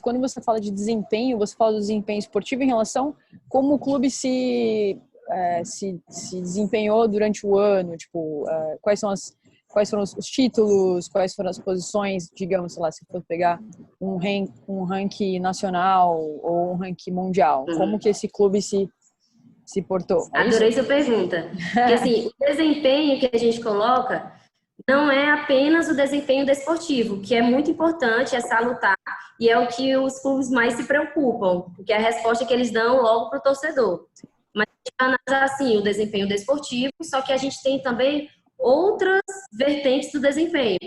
quando você fala de desempenho, você fala do desempenho esportivo em relação como o clube se desempenhou durante o ano, tipo, quais foram os títulos, quais foram as posições, digamos, sei lá, se for pegar um ranking nacional ou um ranking mundial, como que esse clube se portou? É isso? Adorei sua pergunta. Porque, assim, o desempenho que a gente coloca não é apenas o desempenho desportivo, que é muito importante, é salutar, e é o que os clubes mais se preocupam, porque é a resposta que eles dão logo para o torcedor. Mas a gente vai analisar, assim, o desempenho desportivo, só que a gente tem também outras vertentes do desempenho.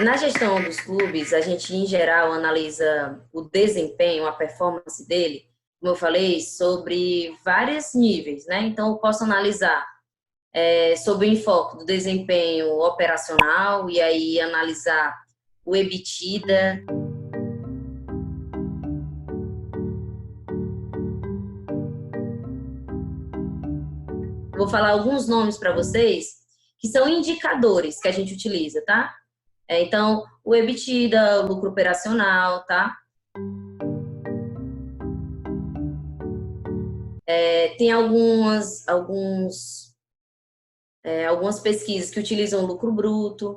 Na gestão dos clubes, a gente, em geral, analisa o desempenho, a performance dele, como eu falei, sobre vários níveis, né? Então, eu posso analisar sobre o enfoque do desempenho operacional e aí analisar o EBITDA. Vou falar alguns nomes para vocês que são indicadores que a gente utiliza, tá? Então, o EBITDA, o lucro operacional, tá? Tem algumas pesquisas que utilizam o lucro bruto.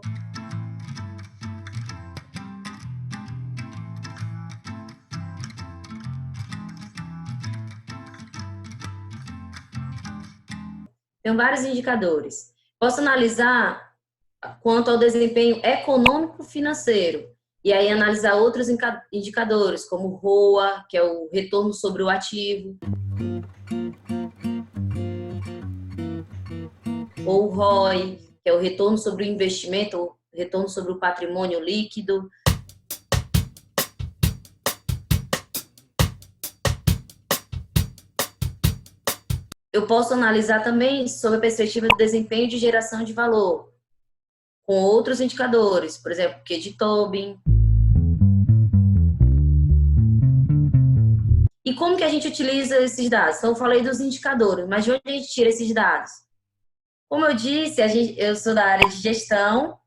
Tem vários indicadores. Posso analisar quanto ao desempenho econômico-financeiro. E aí analisar outros indicadores, como o ROA, que é o retorno sobre o ativo, ou o ROI, que é o retorno sobre o investimento, ou retorno sobre o patrimônio líquido. Eu posso analisar também sob a perspectiva do desempenho de geração de valor, com outros indicadores, por exemplo, Q de Tobin. E como que a gente utiliza esses dados? Então, eu falei dos indicadores, mas de onde a gente tira esses dados? Como eu disse, eu sou da área de gestão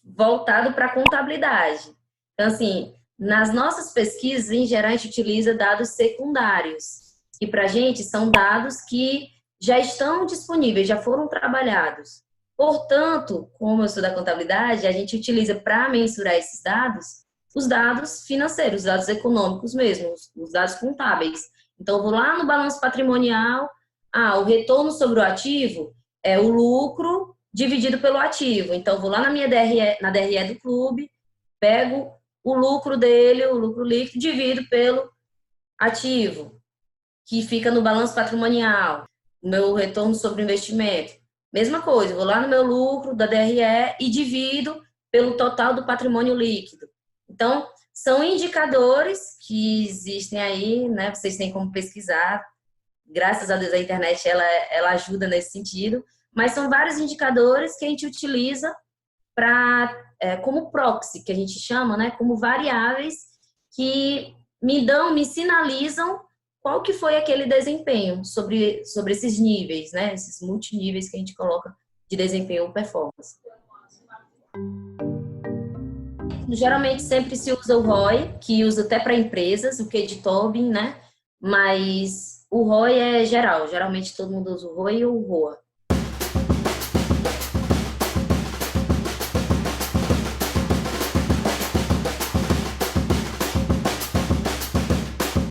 voltado para a contabilidade. Então, assim, nas nossas pesquisas, em geral, a gente utiliza dados secundários, que para a gente são dados que já estão disponíveis, já foram trabalhados. Portanto, como eu sou da contabilidade, a gente utiliza para mensurar esses dados os dados financeiros, os dados econômicos mesmo, os dados contábeis. Então, eu vou lá no balanço patrimonial, o retorno sobre o ativo é o lucro dividido pelo ativo. Então, eu vou lá na minha DRE, na DRE do clube, pego o lucro dele, o lucro líquido, divido pelo ativo, que fica no balanço patrimonial, o meu retorno sobre o investimento. Mesma coisa, vou lá no meu lucro da DRE e divido pelo total do patrimônio líquido. Então, são indicadores que existem aí, né? Vocês têm como pesquisar. Graças a Deus a internet ela ajuda nesse sentido, mas são vários indicadores que a gente utiliza como proxy, que a gente chama, né? Como variáveis que me sinalizam qual que foi aquele desempenho sobre esses níveis, né? Esses multiníveis que a gente coloca de desempenho ou performance. Geralmente sempre se usa o ROI, que usa até para empresas, o Q de Tobin, né? Mas o ROI é geral, geralmente todo mundo usa o ROI ou o ROA.